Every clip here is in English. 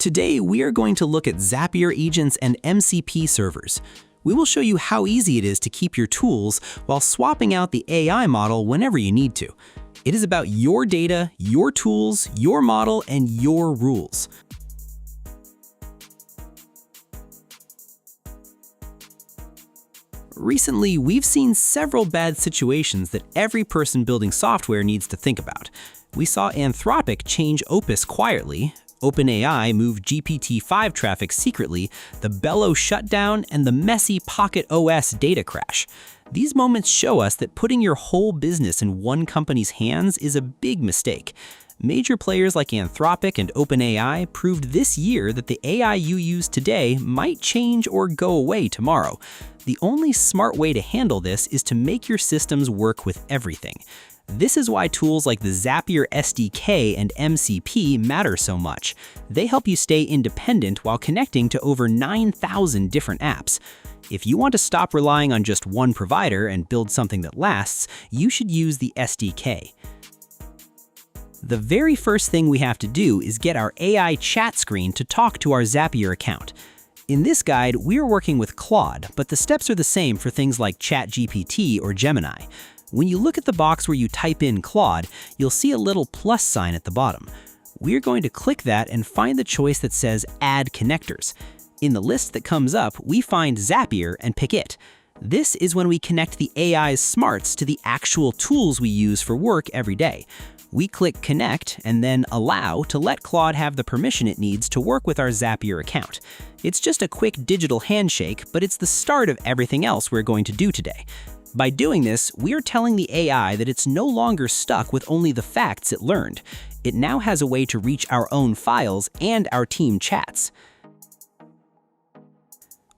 Today, we are going to look at Zapier Agents and MCP servers. We will show you how easy it is to keep your tools while swapping out the AI model whenever you need to. It is about your data, your tools, your model, and your rules. Recently, we've seen several bad situations that every person building software needs to think about. We saw Anthropic change Opus quietly, OpenAI move GPT-5 traffic secretly, the Bellow shutdown, and the messy Pocket OS data crash. These moments show us that putting your whole business in one company's hands is a big mistake. Major players like Anthropic and OpenAI proved this year that the AI you use today might change or go away tomorrow. The only smart way to handle this is to make your systems work with everything. This is why tools like the Zapier SDK and MCP matter so much. They help you stay independent while connecting to over 9,000 different apps. If you want to stop relying on just one provider and build something that lasts, you should use the SDK. The very first thing we have to do is get our AI chat screen to talk to our Zapier account. In this guide, we are working with Claude, but the steps are the same for things like ChatGPT or Gemini. When you look at the box where you type in Claude, you'll see a little plus sign at the bottom. We're going to click that and find the choice that says Add Connectors. In the list that comes up, we find Zapier and pick it. This is when we connect the AI's smarts to the actual tools we use for work every day. We click Connect and then Allow to let Claude have the permission it needs to work with our Zapier account. It's just a quick digital handshake, but it's the start of everything else we're going to do today. By doing this, we are telling the AI that it's no longer stuck with only the facts it learned. It now has a way to reach our own files and our team chats.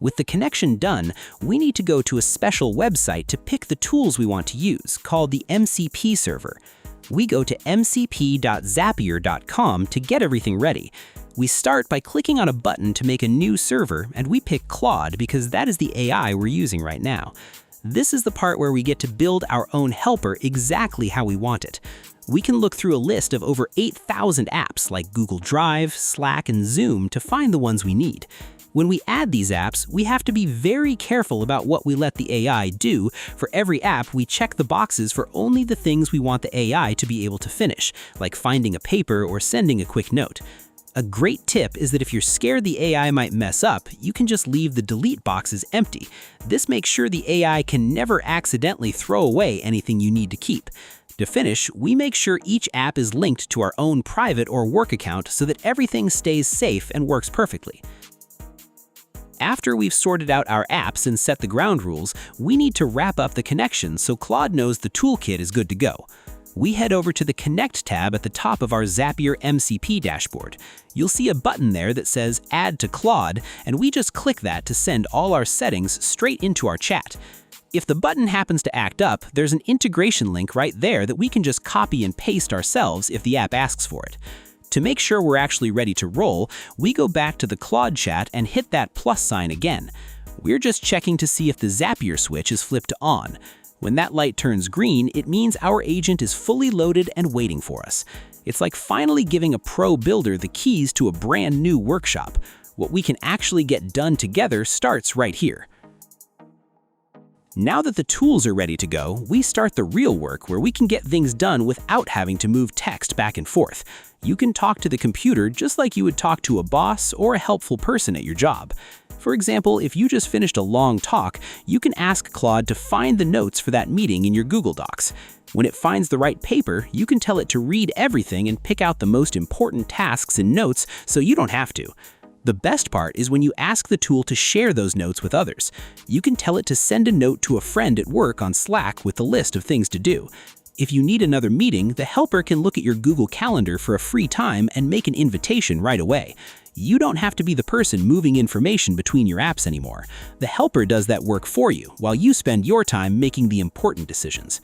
With the connection done, we need to go to a special website to pick the tools we want to use, called the MCP server. We go to mcp.zapier.com to get everything ready. We start by clicking on a button to make a new server, and we pick Claude because that is the AI we're using right now. This is the part where we get to build our own helper exactly how we want it. We can look through a list of over 8,000 apps like Google Drive, Slack, and Zoom to find the ones we need. When we add these apps, we have to be very careful about what we let the AI do. For every app, we check the boxes for only the things we want the AI to be able to finish, like finding a paper or sending a quick note. A great tip is that if you're scared the AI might mess up, you can just leave the delete boxes empty. This makes sure the AI can never accidentally throw away anything you need to keep. To finish, we make sure each app is linked to our own private or work account so that everything stays safe and works perfectly. After we've sorted out our apps and set the ground rules, we need to wrap up the connection so Claude knows the toolkit is good to go. We head over to the Connect tab at the top of our Zapier MCP dashboard. You'll see a button there that says Add to Claude, and we just click that to send all our settings straight into our chat. If the button happens to act up, there's an integration link right there that we can just copy and paste ourselves if the app asks for it. To make sure we're actually ready to roll, we go back to the Claude chat and hit that plus sign again. We're just checking to see if the Zapier switch is flipped to on. When that light turns green, it means our agent is fully loaded and waiting for us. It's like finally giving a pro builder the keys to a brand new workshop. What we can actually get done together starts right here. Now that the tools are ready to go, we start the real work where we can get things done without having to move text back and forth. You can talk to the computer just like you would talk to a boss or a helpful person at your job. For example, if you just finished a long talk, you can ask Claude to find the notes for that meeting in your Google Docs. When it finds the right paper, you can tell it to read everything and pick out the most important tasks and notes so you don't have to. The best part is when you ask the tool to share those notes with others. You can tell it to send a note to a friend at work on Slack with the list of things to do. If you need another meeting, the helper can look at your Google Calendar for a free time and make an invitation right away. You don't have to be the person moving information between your apps anymore. The helper does that work for you, while you spend your time making the important decisions.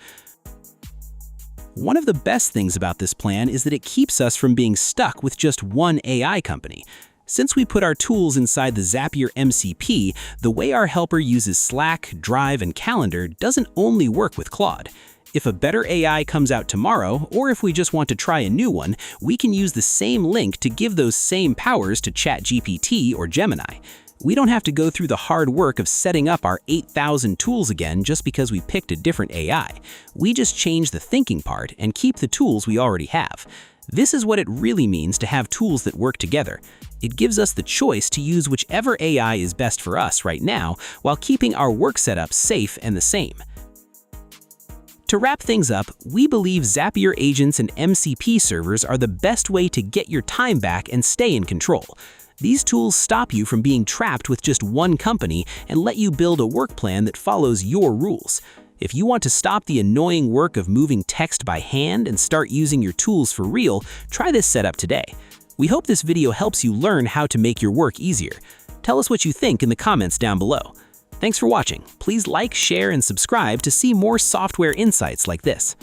One of the best things about this plan is that it keeps us from being stuck with just one AI company. Since we put our tools inside the Zapier MCP, the way our helper uses Slack, Drive, and Calendar doesn't only work with Claude. If a better AI comes out tomorrow, or if we just want to try a new one, we can use the same link to give those same powers to ChatGPT or Gemini. We don't have to go through the hard work of setting up our 8,000 tools again just because we picked a different AI. We just change the thinking part and keep the tools we already have. This is what it really means to have tools that work together. It gives us the choice to use whichever AI is best for us right now while keeping our work setup safe and the same. To wrap things up, we believe Zapier Agents and MCP servers are the best way to get your time back and stay in control. These tools stop you from being trapped with just one company and let you build a work plan that follows your rules. If you want to stop the annoying work of moving text by hand and start using your tools for real, try this setup today. We hope this video helps you learn how to make your work easier. Tell us what you think in the comments down below. Thanks for watching. Please like, share, and subscribe to see more software insights like this.